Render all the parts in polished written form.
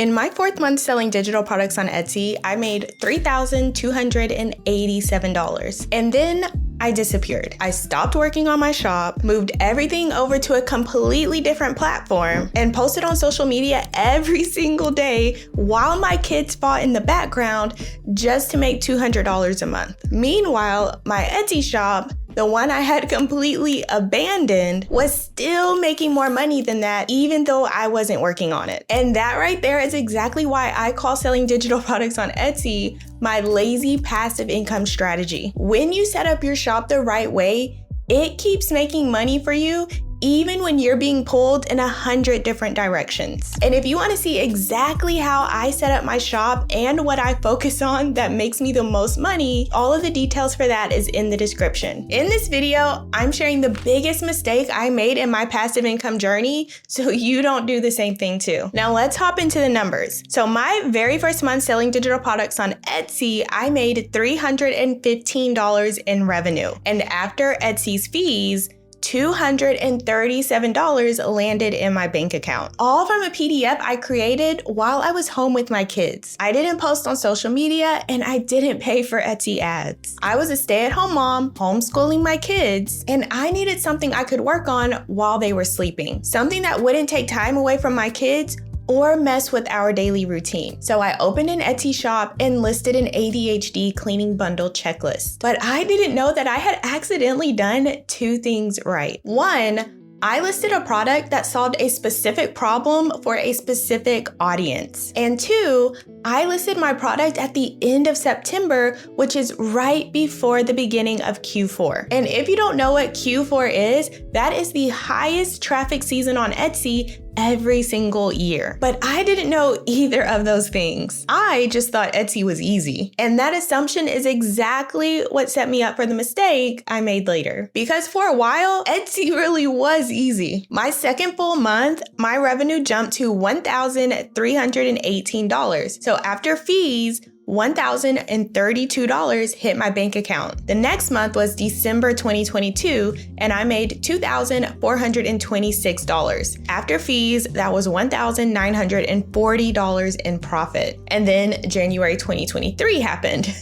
In my 4th month selling digital products on Etsy, I made $3,287. And then I disappeared. I stopped working on my shop, moved everything over to a completely different platform, and posted on social media every single day while my kids fought in the background just to make $200 a month. Meanwhile, my Etsy shop, the one I had completely abandoned, was still making more money than that, even though I wasn't working on it. And that right there is exactly why I call selling digital products on Etsy my lazy passive income strategy. When you set up your shop the right way, it keeps making money for you even when you're being pulled in 100 different directions. And if you want to see exactly how I set up my shop and what I focus on that makes me the most money, all of the details for that is in the description. In this video, I'm sharing the biggest mistake I made in my passive income journey so you don't do the same thing too. Now let's hop into the numbers. So my very first month selling digital products on Etsy, I made $315 in revenue. And after Etsy's fees, $237 landed in my bank account, all from a PDF I created while I was home with my kids. I didn't post on social media and I didn't pay for Etsy ads. I was a stay-at-home mom, homeschooling my kids, and I needed something I could work on while they were sleeping. Something that wouldn't take time away from my kids or mess with our daily routine. So I opened an Etsy shop and listed an ADHD cleaning bundle checklist. But I didn't know that I had accidentally done 2 things right. 1, I listed a product that solved a specific problem for a specific audience. And 2, I listed my product at the end of September, which is right before the beginning of Q4. And if you don't know what Q4 is, that is the highest traffic season on Etsy every single year. But I didn't know either of those things. I just thought Etsy was easy. And that assumption is exactly what set me up for the mistake I made later. Because for a while, Etsy really was easy. My second full month, my revenue jumped to $1,318. So after fees, $1,032 hit my bank account. The next month was December 2022, and I made $2,426. After fees, that was $1,940 in profit. And then January 2023 happened.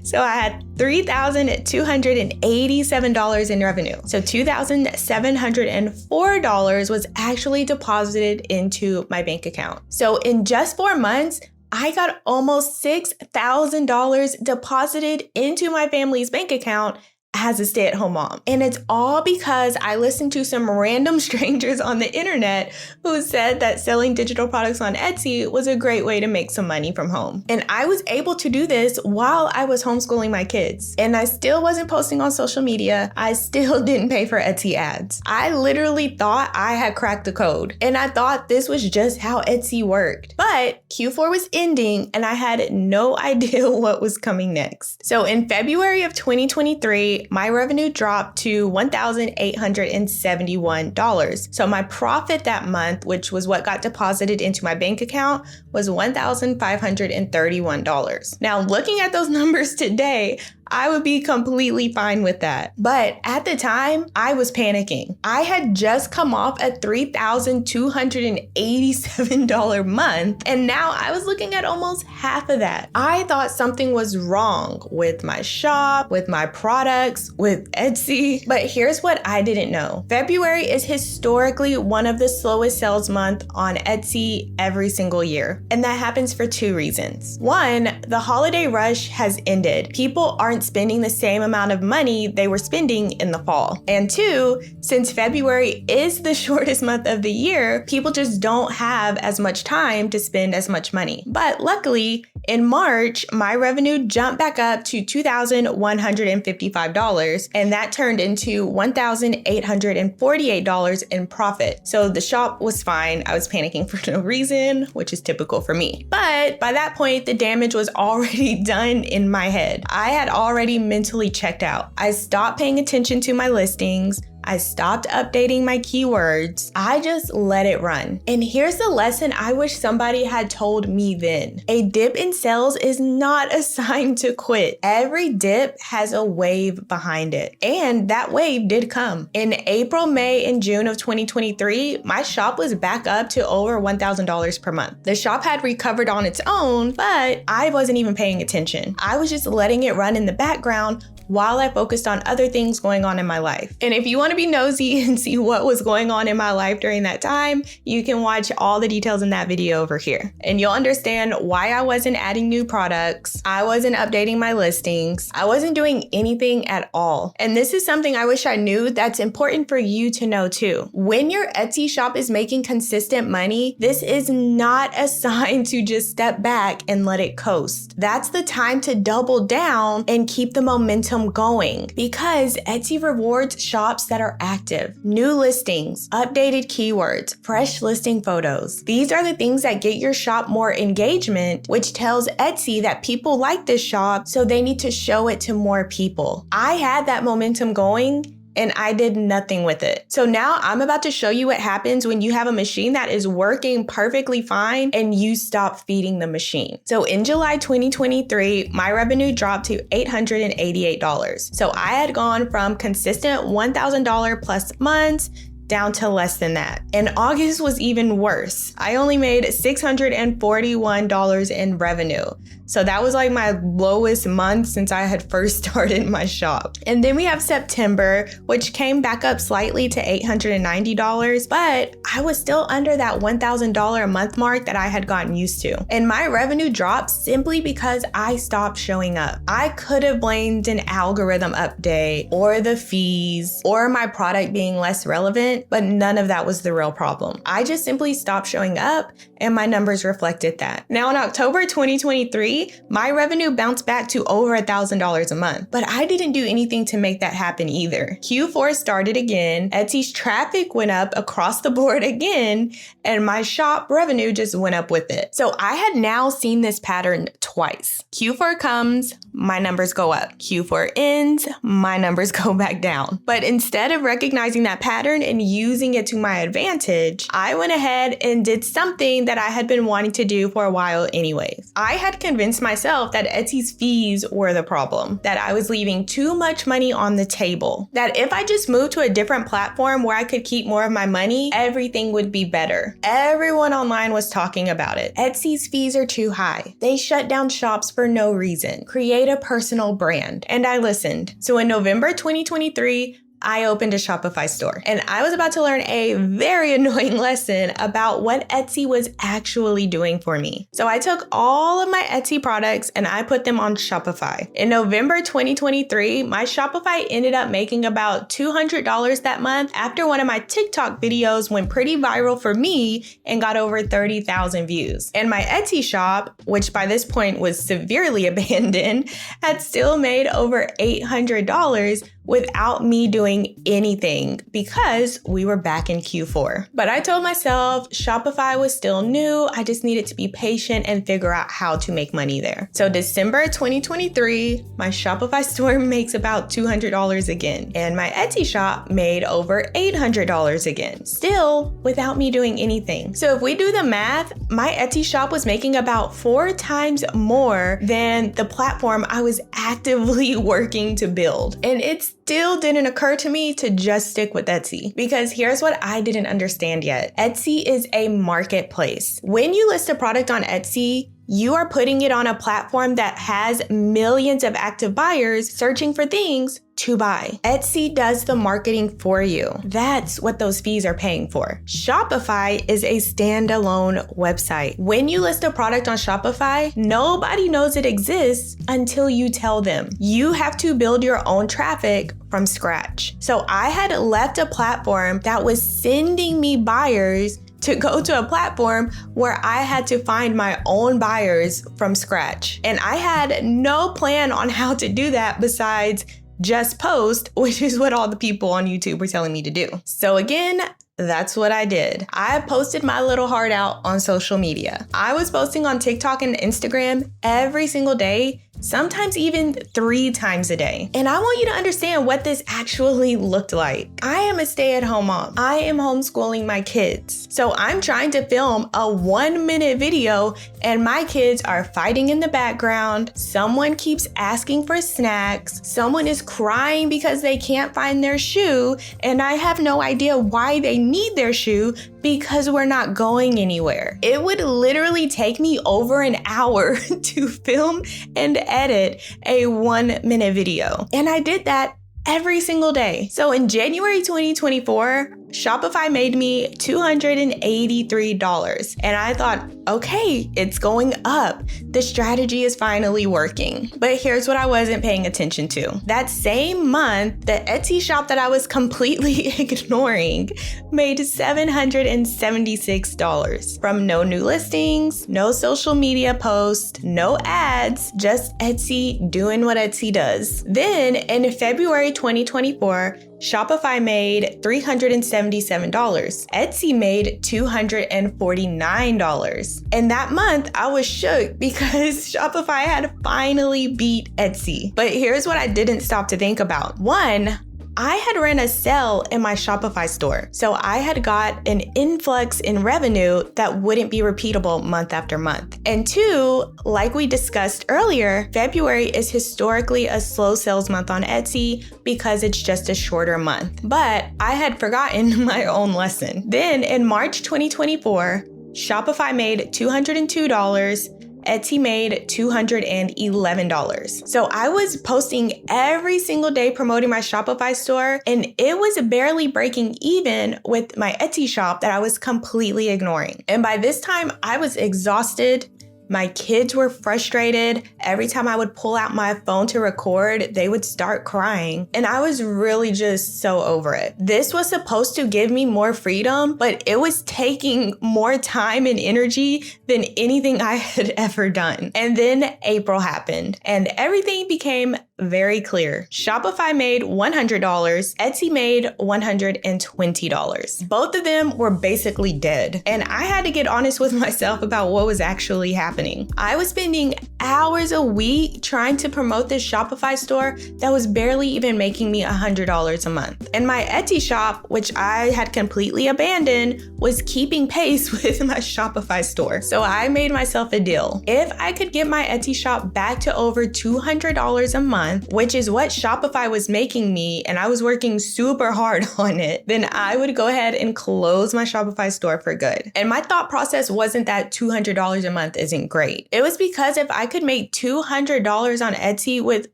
So I had $3,287 in revenue. So $2,704 was actually deposited into my bank account. So in just 4 months, I got almost $6,000 deposited into my family's bank account as a stay-at-home mom. And it's all because I listened to some random strangers on the internet who said that selling digital products on Etsy was a great way to make some money from home. And I was able to do this while I was homeschooling my kids. And I still wasn't posting on social media. I still didn't pay for Etsy ads. I literally thought I had cracked the code. And I thought this was just how Etsy worked. But Q4 was ending and I had no idea what was coming next. So in February of 2023, my revenue dropped to $1,871. So my profit that month, which was what got deposited into my bank account, was $1,531. Now, looking at those numbers today, I would be completely fine with that. But at the time, I was panicking. I had just come off a $3,287 month, and now I was looking at almost half of that. I thought something was wrong with my shop, with my products, with Etsy. But here's what I didn't know. February is historically one of the slowest sales month on Etsy every single year. And that happens for 2 reasons. 1, the holiday rush has ended. People aren't spending the same amount of money they were spending in the fall. And 2, since February is the shortest month of the year, people just don't have as much time to spend as much money. But luckily, in March, my revenue jumped back up to $2,155, and that turned into $1,848 in profit. So the shop was fine. I was panicking for no reason, which is typical for me. But by that point, the damage was already done in my head. I had already mentally checked out. I stopped paying attention to my listings. I stopped updating my keywords. I just let it run. And here's the lesson I wish somebody had told me then. A dip in sales is not a sign to quit. Every dip has a wave behind it. And that wave did come. In April, May, and June of 2023, my shop was back up to over $1,000 per month. The shop had recovered on its own, but I wasn't even paying attention. I was just letting it run in the background while I focused on other things going on in my life. And if you want to be nosy and see what was going on in my life during that time, you can watch all the details in that video over here. And you'll understand why I wasn't adding new products, I wasn't updating my listings, I wasn't doing anything at all. And this is something I wish I knew that's important for you to know too. When your Etsy shop is making consistent money, this is not a sign to just step back and let it coast. That's the time to double down and keep the momentum going, because Etsy rewards shops that are active, new listings, updated keywords, fresh listing photos. These are the things that get your shop more engagement, which tells Etsy that people like this shop, so they need to show it to more people. I had that momentum going, and I did nothing with it. So now I'm about to show you what happens when you have a machine that is working perfectly fine and you stop feeding the machine. So in July 2023, my revenue dropped to $888. So I had gone from consistent $1,000 plus months down to less than that. And August was even worse. I only made $641 in revenue. So that was like my lowest month since I had first started my shop. And then we have September, which came back up slightly to $890, but I was still under that $1,000 a month mark that I had gotten used to. And my revenue dropped simply because I stopped showing up. I could have blamed an algorithm update or the fees or my product being less relevant, but none of that was the real problem. I just simply stopped showing up and my numbers reflected that. Now in October 2023, my revenue bounced back to over $1,000 a month, but I didn't do anything to make that happen either. Q4 started again, Etsy's traffic went up across the board again, and my shop revenue just went up with it. So I had now seen this pattern twice. Q4 comes, my numbers go up. Q4 ends, my numbers go back down. But instead of recognizing that pattern and using it to my advantage, I went ahead and did something that I had been wanting to do for a while anyways. I had convinced myself that Etsy's fees were the problem, that I was leaving too much money on the table, that if I just moved to a different platform where I could keep more of my money, everything would be better. Everyone online was talking about it. Etsy's fees are too high. They shut down shops for no reason. Create a personal brand. And I listened. So in November 2023, I opened a Shopify store, and I was about to learn a very annoying lesson about what Etsy was actually doing for me. So I took all of my Etsy products and I put them on Shopify. In November 2023, my Shopify ended up making about $200 that month after one of my TikTok videos went pretty viral for me and got over 30,000 views. And my Etsy shop, which by this point was severely abandoned, had still made over $800 without me doing anything because we were back in Q4. But I told myself Shopify was still new. I just needed to be patient and figure out how to make money there. So December 2023, my Shopify store makes about $200 again. And my Etsy shop made over $800 again, still without me doing anything. So if we do the math, my Etsy shop was making about 4 times more than the platform I was actively working to build. And it still didn't occur to me to just stick with Etsy, because here's what I didn't understand yet. Etsy is a marketplace. When you list a product on Etsy, you are putting it on a platform that has millions of active buyers searching for things to buy. Etsy does the marketing for you. That's what those fees are paying for. Shopify is a standalone website. When you list a product on Shopify, nobody knows it exists until you tell them. You have to build your own traffic from scratch. So I had left a platform that was sending me buyers to go to a platform where I had to find my own buyers from scratch. And I had no plan on how to do that besides just post, which is what all the people on YouTube were telling me to do. So again, that's what I did. I posted my little heart out on social media. I was posting on TikTok and Instagram every single day, sometimes even 3 times a day. And I want you to understand what this actually looked like. I am a stay-at-home mom. I am homeschooling my kids. So I'm trying to film a 1-minute video and my kids are fighting in the background. Someone keeps asking for snacks. Someone is crying because they can't find their shoe, and I have no idea why they need their shoe because we're not going anywhere. It would literally take me over an hour to film and edit a 1-minute video. And I did that every single day. So in January 2024, Shopify made me $283. And I thought, okay, it's going up. The strategy is finally working. But here's what I wasn't paying attention to. That same month, the Etsy shop that I was completely ignoring made $776 from no new listings, no social media posts, no ads, just Etsy doing what Etsy does. Then in February 2024, Shopify made $377. Etsy made $249. And that month, I was shook because Shopify had finally beat Etsy. But here's what I didn't stop to think about. 1, I had ran a sale in my Shopify store. So I had got an influx in revenue that wouldn't be repeatable month after month. And 2, like we discussed earlier, February is historically a slow sales month on Etsy because it's just a shorter month. But I had forgotten my own lesson. Then in March 2024, Shopify made $202. Etsy made $211. So I was posting every single day promoting my Shopify store, and it was barely breaking even with my Etsy shop that I was completely ignoring. And by this time, I was exhausted. My kids were frustrated. Every time I would pull out my phone to record, they would start crying. And I was really just so over it. This was supposed to give me more freedom, but it was taking more time and energy than anything I had ever done. And then April happened and everything became very clear. Shopify made $100, Etsy made $120. Both of them were basically dead. And I had to get honest with myself about what was actually happening. I was spending hours a week trying to promote this Shopify store that was barely even making me $100 a month. And my Etsy shop, which I had completely abandoned, was keeping pace with my Shopify store. So I made myself a deal. If I could get my Etsy shop back to over $200 a month, which is what Shopify was making me, and I was working super hard on it, then I would go ahead and close my Shopify store for good. And my thought process wasn't that $200 a month isn't great. It was because if I could make $200 on Etsy with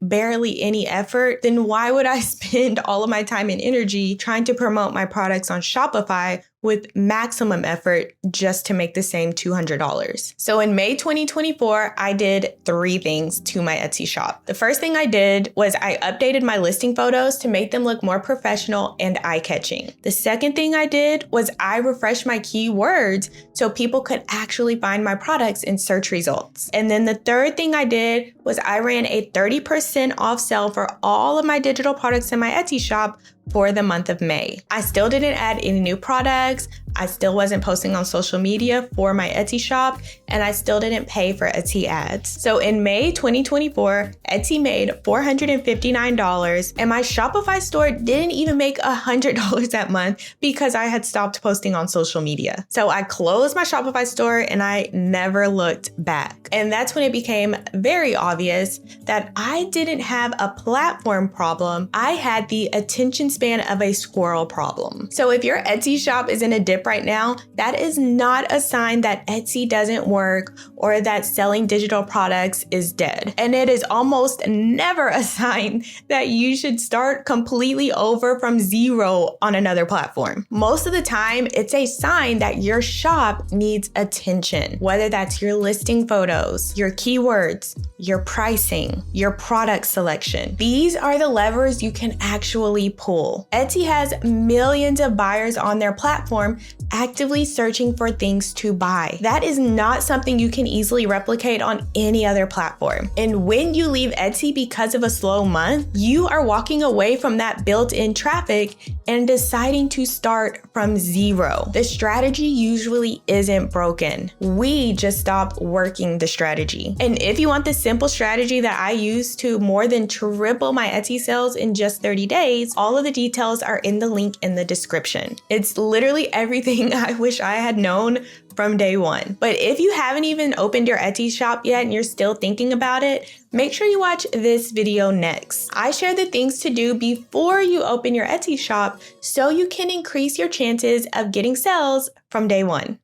barely any effort, then why would I spend all of my time and energy trying to promote my products on Shopify with maximum effort just to make the same $200. So in May 2024, I did 3 things to my Etsy shop. The first thing I did was I updated my listing photos to make them look more professional and eye-catching. The second thing I did was I refreshed my keywords so people could actually find my products in search results. And then the third thing I did was I ran a 30% off sale for all of my digital products in my Etsy shop for the month of May. I still didn't add any new products. I still wasn't posting on social media for my Etsy shop, and I still didn't pay for Etsy ads. So in May 2024, Etsy made $459, and my Shopify store didn't even make $100 that month because I had stopped posting on social media. So I closed my Shopify store and I never looked back. And that's when it became very obvious that I didn't have a platform problem. I had the attention span of a squirrel problem. So if your Etsy shop is in a dip right now, that is not a sign that Etsy doesn't work or that selling digital products is dead. And it is almost never a sign that you should start completely over from zero on another platform. Most of the time, it's a sign that your shop needs attention, whether that's your listing photos, your keywords, your pricing, your product selection. These are the levers you can actually pull. Etsy has millions of buyers on their platform actively searching for things to buy. That is not something you can easily replicate on any other platform. And when you leave Etsy because of a slow month, you are walking away from that built-in traffic and deciding to start from zero. The strategy usually isn't broken. We just stop working the strategy. And if you want the simple strategy that I use to more than triple my Etsy sales in just 30 days, all of the details are in the link in the description. It's literally everything I wish I had known from day one. But if you haven't even opened your Etsy shop yet and you're still thinking about it, make sure you watch this video next. I share the things to do before you open your Etsy shop so you can increase your chances of getting sales from day one.